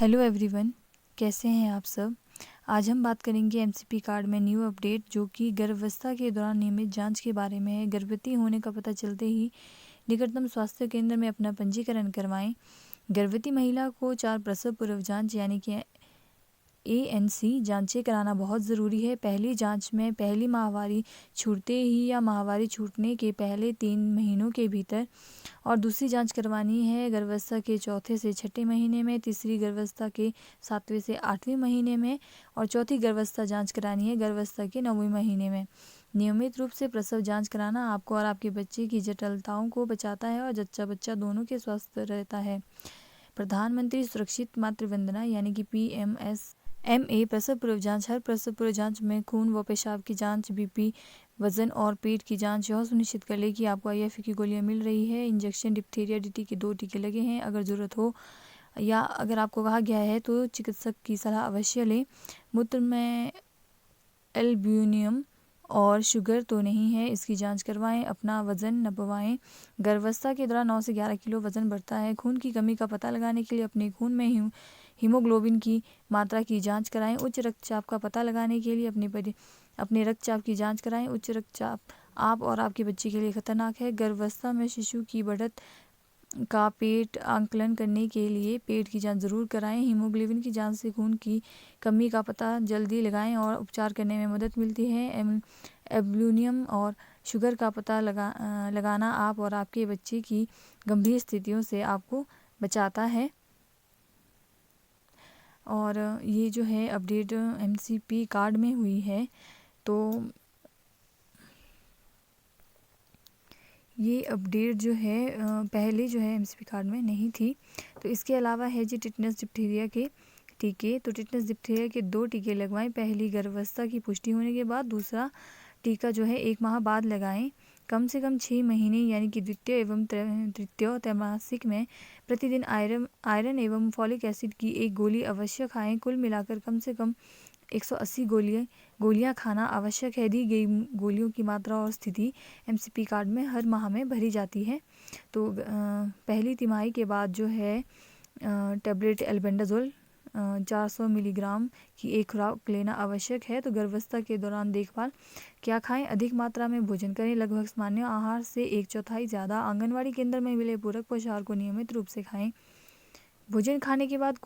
Hello everyone, कैसे हैं आप सब। आज हम बात करेंगे एमसीपी कार्ड में न्यू अपडेट जो कि गर्भावस्था के दौरान नियमित जांच के बारे में है। गर्भवती होने का पता चलते ही निकटतम स्वास्थ्य केंद्र में अपना पंजीकरण करवाएं। गर्भवती महिला को 4 प्रसव पूर्व जांच यानी कि ANC जांचें कराना बहुत ज़रूरी है। पहली जांच में पहली माहवारी छूटते ही या माहवारी छूटने के पहले 3 महीनों के भीतर, और दूसरी जांच करवानी है गर्भावस्था के चौथे से छठे महीने में, तीसरी गर्भावस्था के 7वें से 8वें महीने में, और चौथी गर्भावस्था जांच करानी है गर्भावस्था के 9वें महीने में। नियमित रूप से प्रसव जांच कराना आपको और आपके बच्चे की जटिलताओं को बचाता है और जच्चा बच्चा दोनों के स्वस्थ रहता है। प्रधानमंत्री सुरक्षित मातृ वंदना यानी कि PMSMA प्रसव पूर्व जांच। हर प्रसव पूर्व जांच में खून व पेशाब की जांच, BP, वजन और पेट की जांच यह सुनिश्चित कर ले कि आपको IFA की गोलियां मिल रही है। इंजेक्शन डिप्थीरिया DT के 2 टीके लगे हैं। अगर ज़रूरत हो या अगर आपको कहा गया है तो चिकित्सक की सलाह अवश्य लें। मूत्र में एल्ब्यूमिन और शुगर तो नहीं है, इसकी जांच करवाएं। अपना वज़न नपवाएं। गर्भावस्था के दौरान 9 से 11 किलो वज़न बढ़ता है। खून की कमी का पता लगाने के लिए अपने खून में हीमोग्लोबिन की मात्रा की जांच कराएं। उच्च रक्तचाप का पता लगाने के लिए अपने रक्तचाप की जांच कराएं। उच्च रक्तचाप आप और आपके बच्चे के लिए खतरनाक है। गर्भावस्था में शिशु की बढ़त का पेट आंकलन करने के लिए पेट की जांच जरूर कराएं। हीमोग्लोबिन की जांच से खून की कमी का पता जल्दी लगाएं और उपचार करने में मदद मिलती है। एल्ब्यूमिन और शुगर का पता लगाना आप और आपके बच्चे की गंभीर स्थितियों से आपको बचाता है। और ये जो है अपडेट MCP कार्ड में हुई है, तो ये अपडेट जो है पहले जो है MCP कार्ड में नहीं थी। तो इसके अलावा है जी टिटनेस डिप्थीरिया के टीके। तो टिटनेस डिप्थीरिया के 2 टीके लगवाएं। पहली गर्भावस्था की पुष्टि होने के बाद, दूसरा टीका जो है 1 माह बाद लगाएं। कम से कम 6 महीने यानी कि द्वितीय एवं तृतीय त्रैमासिक में प्रतिदिन आयरन एवं फॉलिक एसिड की 1 गोली अवश्य खाएं। कुल मिलाकर कम से कम 180 गोलियां खाना आवश्यक है। दी गई गोलियों की मात्रा और स्थिति MCP कार्ड में हर माह में भरी जाती है। तो पहली तिमाही के बाद जो है टैबलेट एल्बेंडाजोल 400 मिलीग्राम की 1 खुराक लेना आवश्यक है। तो गर्भावस्था के दौरान देखभाल क्या खाएं? अधिक मात्रा में भोजन करें। लगभग सामान्य आहार से 1/4 ज़्यादा। आंगनवाड़ी केंद्र में मिले पूरक पोषाहार को नियमित रूप से खाएं। भोजन खाने के बाद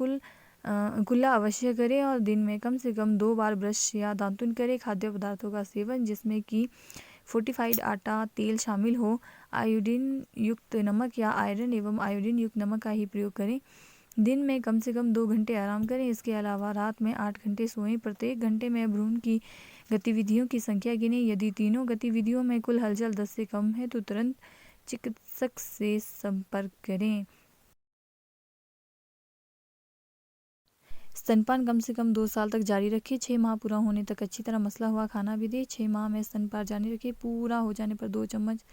कुल्ला अवश्य करें और दिन में कम से कम 2 बार ब्रश या दातुन करें। खाद्य पदार्थों का सेवन जिसमें कि फोर्टिफाइड आटा, तेल शामिल हो। आयोडीन युक्त नमक या आयरन एवं आयोडीन युक्त नमक का ही प्रयोग करें। दिन में कम से कम 2 घंटे आराम करें। इसके अलावा रात में 8 घंटे सोएं। प्रत्येक घंटे में भ्रूण की गतिविधियों की संख्या गिनें। यदि तीनों गतिविधियों में कुल हलचल 10 से कम है तो तुरंत चिकित्सक से संपर्क करें। स्तनपान कम से कम 2 साल तक जारी रखें। 6 माह पूरा होने तक अच्छी तरह मसला हुआ खाना भी दें। 6 माह में स्तनपान जारी रखें। पूरा हो जाने पर 2 चम्मच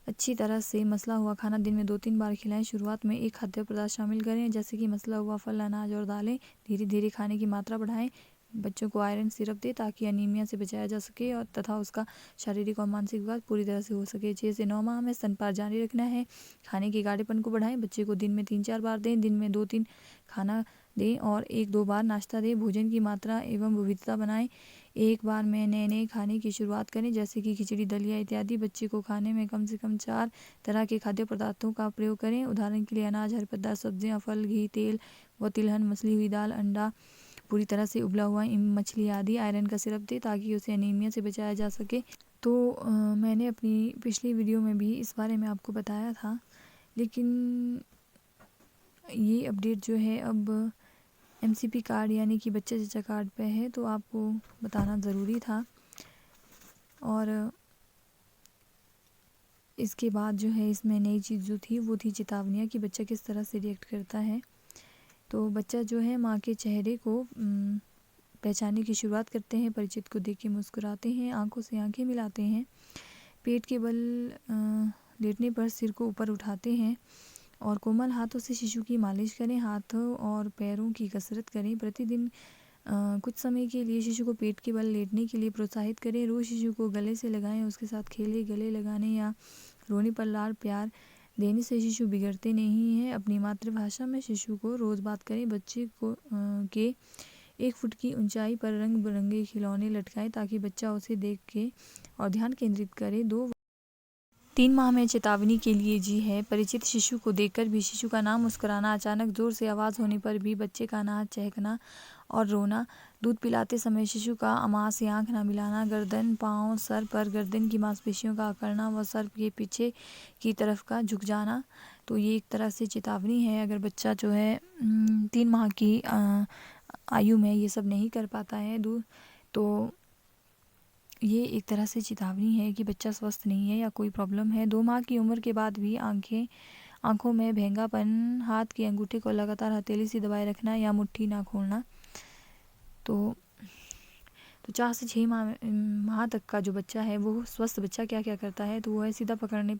अच्छी तरह से मसला हुआ खाना दिन में 2-3 बार खिलाएं। शुरुआत में एक खाद्य पदार्थ शामिल करें जैसे कि मसला हुआ फल, अनाज और दालें। धीरे धीरे खाने की मात्रा बढ़ाएं। बच्चों को आयरन सिरप दें ताकि अनीमिया से बचाया जा सके और तथा उसका शारीरिक और मानसिक विकास पूरी तरह से हो सके। 6 से 9 माह में स्तनपान जारी रखना है। खाने के गाढ़ेपन को बढ़ाएं। बच्चे को दिन में 3-4 बार दें। दिन में 2-3 खाना दें और 1-2 बार नाश्ता दें। भोजन की मात्रा एवं विविधता बनाएं। एक बार में नए नए खाने की शुरुआत करें जैसे कि खिचड़ी, दलिया इत्यादि। बच्चे को खाने में कम से कम 4 तरह के खाद्य पदार्थों का प्रयोग करें। उदाहरण के लिए अनाज, हरे पत्ता, सब्जियां, फल, घी, तेल व तिलहन, मसली हुई दाल, अंडा, पूरी तरह से उबला हुआ मछली आदि। आयरन का सिरप दें ताकि उसे एनीमिया से बचाया जा सके। तो मैंने अपनी पिछली वीडियो में भी इस बारे में आपको बताया था, लेकिन ये अपडेट जो है अब MCP कार्ड यानी कि बच्चा चचा कार्ड पे है, तो आपको बताना ज़रूरी था। और इसके बाद जो है इसमें नई चीज़ जो थी वो थी चेतावनियाँ कि बच्चा किस तरह से रिएक्ट करता है। तो बच्चा जो है माँ के चेहरे को पहचानने की शुरुआत करते हैं। परिचित को देख के मुस्कुराते हैं, आंखों से आंखें मिलाते हैं। पेट के बल लेटने पर सिर को ऊपर उठाते हैं और कोमल हाथों से शिशु की मालिश करें। हाथों और पैरों की कसरत करें। प्रतिदिन कुछ समय के लिए शिशु को पेट के बल लेटने के लिए प्रोत्साहित करें। रोज़ शिशु को गले से लगाएं, उसके साथ खेलें। गले लगाने या रोने पर लाड़ प्यार देने से शिशु बिगड़ते नहीं हैं। अपनी मातृभाषा में शिशु को रोज़ बात करें। बच्चे को के 1 फुट की ऊंचाई पर रंग बिरंगे खिलौने लटकाएं ताकि बच्चा उसे देख के और ध्यान केंद्रित करे। 3 माह में चेतावनी के लिए जी है। परिचित शिशु को देखकर भी शिशु का नाम मुस्कुराना, अचानक जोर से आवाज़ होने पर भी बच्चे का नाक चहकना और रोना, दूध पिलाते समय शिशु का आमाश या आँख न मिलाना, गर्दन, पाँव, सर पर गर्दन की मांसपेशियों का अकड़ना व सर के पीछे की तरफ का झुक जाना। तो ये एक तरह से चेतावनी है। अगर बच्चा जो है 3 माह की आयु में ये सब नहीं कर पाता है दूध, तो ये एक तरह से चेतावनी है कि बच्चा स्वस्थ नहीं है या कोई प्रॉब्लम है। 2 माह की उम्र के बाद भी आंखों में भेंगापन, हाथ के अंगूठे को लगातार हथेली से दबाए रखना या मुट्ठी ना खोलना। तो 4 से 6 माह तक का जो बच्चा है वो स्वस्थ बच्चा क्या क्या करता है, तो वो है सीधा पकड़ने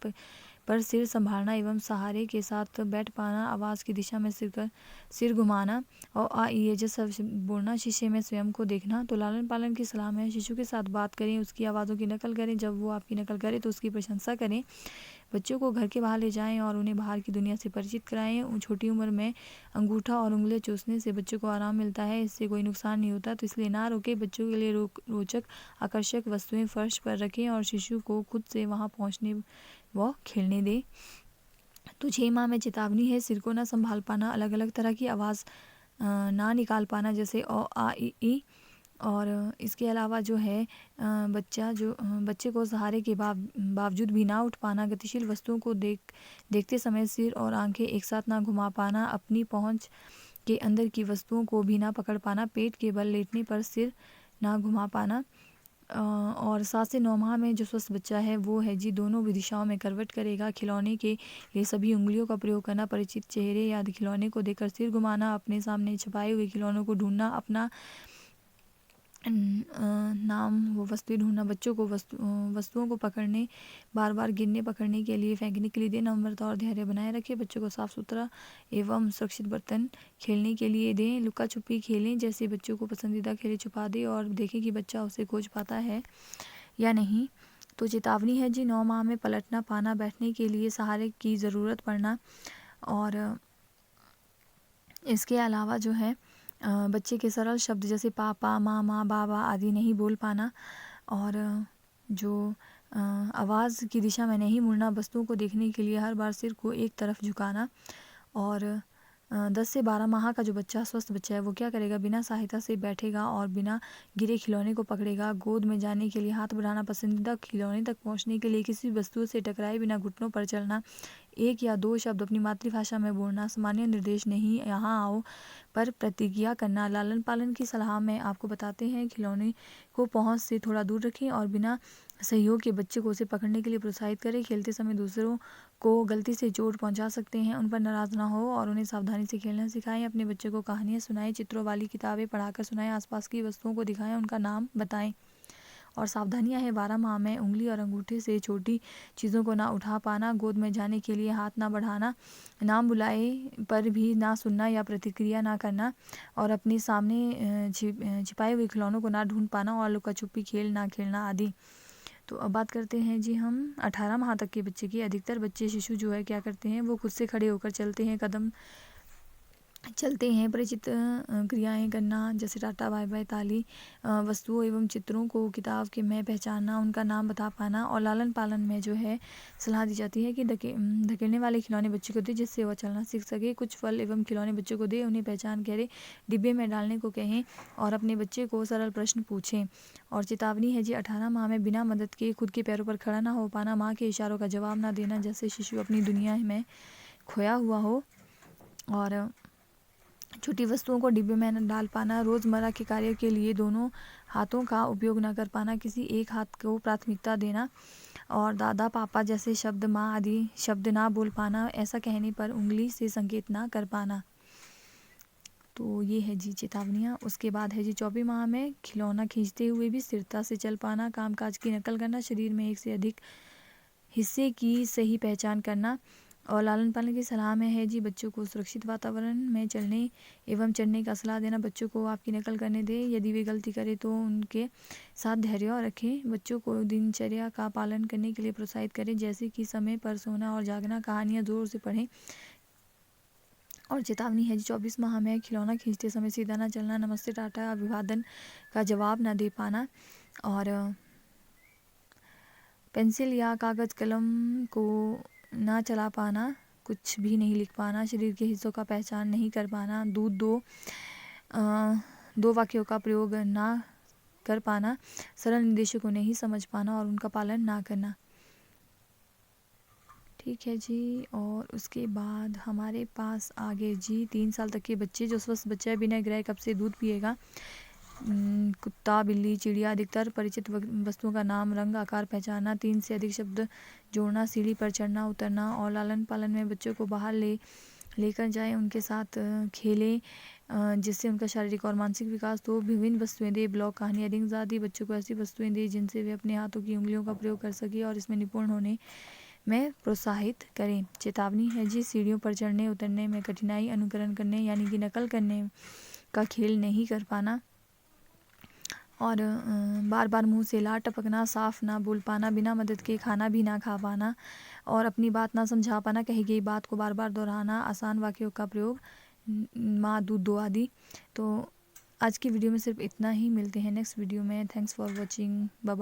पर सिर संभालना एवं सहारे के साथ बैठ पाना, आवाज़ की दिशा में सिर घुमाना और आ ई ए जैसा बोलना, शीशे में स्वयं को देखना। तो लालन पालन की सलाह है शिशु के साथ बात करें, उसकी आवाज़ों की नकल करें। जब वो आपकी नकल करे तो उसकी प्रशंसा करें। बच्चों को घर के बाहर ले जाएं और उन्हें बाहर की दुनिया से परिचित कराएं। छोटी उम्र में अंगूठा और उंगलियां चूसने से बच्चों को आराम मिलता है, इससे कोई नुकसान नहीं होता, तो इसलिए ना रोकें। बच्चों के लिए रोचक आकर्षक वस्तुएं फर्श पर रखें और शिशु को खुद से वहां पहुंचने व खेलने दें। तो 6 माह में चेतावनी है सिर को ना संभाल पाना, अलग अलग तरह की आवाज़ ना निकाल पाना, जैसे अ आ इ ई। और इसके अलावा जो है बच्चे को सहारे के बावजूद भी ना उठ पाना, गतिशील वस्तुओं को देखते समय सिर और आंखें एक साथ ना घुमा पाना, अपनी पहुंच के अंदर की वस्तुओं को भी ना पकड़ पाना, पेट के बल लेटने पर सिर ना घुमा पाना। और 7 से 9 माह में जो स्वस्थ बच्चा है वो है जी दोनों दिशाओं में करवट करेगा। खिलौने के लिए सभी उंगलियों का प्रयोग करना, परिचित चेहरे या खिलौने को देखकर सिर घुमाना, अपने सामने छुपाए हुए खिलौनों को ढूंढना, अपना नाम वो वस्तुएं ढूंढना। बच्चों को वस्तुओं को पकड़ने, बार बार गिरने पकड़ने के लिए फेंकने के लिए दें। नम्रता और धैर्य बनाए रखें। बच्चों को साफ सुथरा एवं सुरक्षित बर्तन खेलने के लिए दें। लुका छुपी खेलें, जैसे बच्चों को पसंदीदा खेल छुपा दें और देखें कि बच्चा उसे खोज पाता है या नहीं। तो चेतावनी है जी 9 माह में पलटना पाना, बैठने के लिए सहारे की ज़रूरत पड़ना। और इसके अलावा जो है बच्चे के सरल शब्द जैसे पापा, मामा, बाबा आदि नहीं बोल पाना। और जो आवाज़ की दिशा में नहीं मुड़ना, वस्तुओं को देखने के लिए हर बार सिर को एक तरफ झुकाना। और 10 से 12 माह का जो बच्चा स्वस्थ बच्चा है वो क्या करेगा, बिना सहायता से बैठेगा और बिना गिरे खिलौने को पकड़ेगा। गोद में जाने के लिए हाथ बढ़ाना, पसंदीदा खिलौने तक पहुंचने के लिए किसी वस्तु से टकराए बिना घुटनों पर चलना, 1 या 2 शब्द अपनी मातृभाषा में बोलना, सामान्य निर्देश नहीं यहाँ आओ पर प्रतिक्रिया करना। लालन पालन की सलाह में आपको बताते हैं खिलौने को पहुंच से थोड़ा दूर रखें और बिना सहयोग के बच्चे को उसे पकड़ने के लिए प्रोत्साहित करें। खेलते समय दूसरों को गलती से चोट पहुंचा सकते हैं, उन पर नाराज़ ना हो और उन्हें सावधानी से खेलना सिखाएं। अपने बच्चे को कहानियाँ सुनाएं, चित्रों वाली किताबें पढ़ाकर सुनाएं, आसपास की वस्तुओं को दिखाएं, उनका नाम बताएं। और सावधानियां हैं 12 माह में उंगली और अंगूठे से छोटी चीज़ों को ना उठा पाना, गोद में जाने के लिए हाथ ना बढ़ाना, नाम बुलाए पर भी ना सुनना या प्रतिक्रिया ना करना, और अपने सामने छिपाए हुए खिलौनों को ना ढूंढ पाना और लुका छुपी खेल ना खेलना आदि। तो अब बात करते हैं जी हम 18 माह तक के बच्चे की। अधिकतर बच्चे शिशु जो है क्या करते हैं, वो खुद से खड़े होकर चलते हैं, कदम चलते हैं, परिचित क्रियाएं करना जैसे टाटा, बाय बाय, ताली, वस्तुओं एवं चित्रों को किताब के में पहचानना, उनका नाम बता पाना। और लालन पालन में जो है सलाह दी जाती है कि धकेलने वाले खिलौने बच्चे को दे जिससे वह चलना सीख सके। कुछ फल एवं खिलौने बच्चे को दे, उन्हें पहचान करे, डिब्बे में डालने को कहें और अपने बच्चे को सरल प्रश्न पूछें। और चेतावनी है जी 18 माह में बिना मदद के खुद के पैरों पर खड़ा ना हो पाना, माँ के इशारों का जवाब ना देना जैसे शिशु अपनी दुनिया में खोया हुआ हो। और छोटी वस्तुओं को डिब्बे में न डाल पाना, रोज़मर्रा के कार्य के लिए दोनों हाथों का उपयोग न कर पाना, किसी एक हाथ को प्राथमिकता देना। और दादा, पापा जैसे शब्द, माँ आदि शब्द ना बोल पाना, ऐसा कहने पर उंगली से संकेत ना कर पाना। तो ये है जी चेतावनियाँ। उसके बाद है जी 24 माह में खिलौना खींचते हुए भी स्थिरता से चल पाना, कामकाज की नकल करना, शरीर में एक से अधिक हिस्से की सही पहचान करना, और लालन पालन की सलाह में है जी, बच्चों को सुरक्षित वातावरण में चलने एवं चढ़ने का सलाह देना। बच्चों को आपकी नकल करने दें, यदि वे गलती करें तो उनके साथ धैर्य रखें। बच्चों को दिनचर्या का पालन करने के लिए प्रोत्साहित करें, जैसे कि समय पर सोना और जागना, कहानियाँ ज़ोर से पढ़ें। और चेतावनी है जी, 24 माह में खिलौना खींचते समय सीधा ना चलना, नमस्ते टाटा अभिवादन का जवाब ना दे पाना, और पेंसिल या कागज़ कलम को ना चला पाना, कुछ भी नहीं लिख पाना, शरीर के हिस्सों का पहचान नहीं कर पाना, दो वाक्यों का प्रयोग ना कर पाना, सरल निर्देशों को नहीं समझ पाना और उनका पालन ना करना। ठीक है जी। और उसके बाद हमारे पास आगे जी 3 साल तक के बच्चे, जो स्वस्थ बच्चा है, बिना गिराए कब से दूध पिएगा। कुत्ता, बिल्ली, चिड़िया, अधिकतर परिचित वस्तुओं का नाम, रंग, आकार पहचानना, 3 से अधिक शब्द जोड़ना, सीढ़ी पर चढ़ना उतरना। और लालन पालन में बच्चों को बाहर लेकर जाएं, उनके साथ खेलें, जिससे उनका शारीरिक और मानसिक विकास हो। विभिन्न वस्तुएं दें, ब्लॉक, कहानियाँ, रिंग्स आदि। बच्चों को ऐसी वस्तुएं दें जिनसे वे अपने हाथों की उंगलियों का प्रयोग कर सके और इसमें निपुण होने में प्रोत्साहित करें। चेतावनी है जी, सीढ़ियों पर चढ़ने उतरने में कठिनाई, अनुकरण करने यानी कि नकल करने का खेल नहीं कर पाना, और बार बार मुंह से लार टपकना, साफ ना बोल पाना, बिना मदद के खाना भी ना खा पाना, और अपनी बात ना समझा पाना, कही गई बात को बार बार दोहराना, आसान वाक्यों का प्रयोग, माँ दूध दो आदि। तो आज की वीडियो में सिर्फ इतना ही, मिलते हैं नेक्स्ट वीडियो में। Thanks for watching, bye bye.